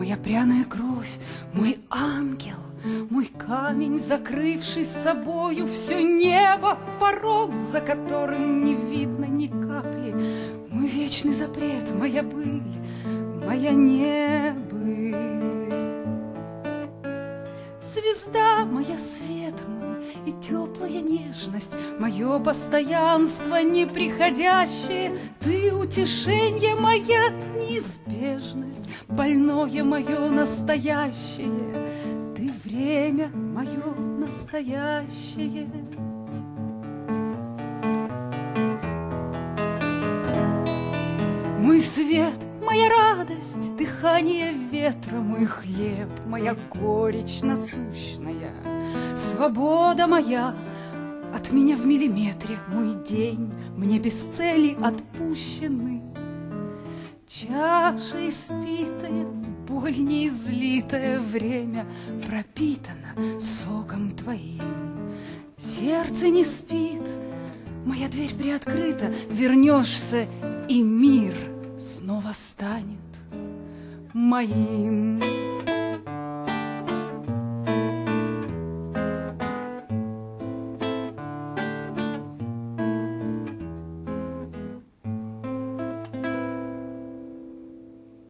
моя пряная кровь, мой ангел, мой камень, закрывший собою все небо, порог, за которым не видно ни капли, мой вечный запрет, моя быль, моя небыль. Звезда моя, свет мой и теплая нежность, мое постоянство неприходящее, ты утешенье, моя неизбежность, больное мое настоящее, ты время мое настоящее. Мой свет, моя радость, дыхание ветра, мой хлеб, моя горечь насущная, свобода моя от меня в миллиметре, мой день мне без цели отпущены. Чаша испитая, боль неизлитая, время пропитано соком твоим. Сердце не спит, моя дверь приоткрыта, вернешься, и мир снова станет моим.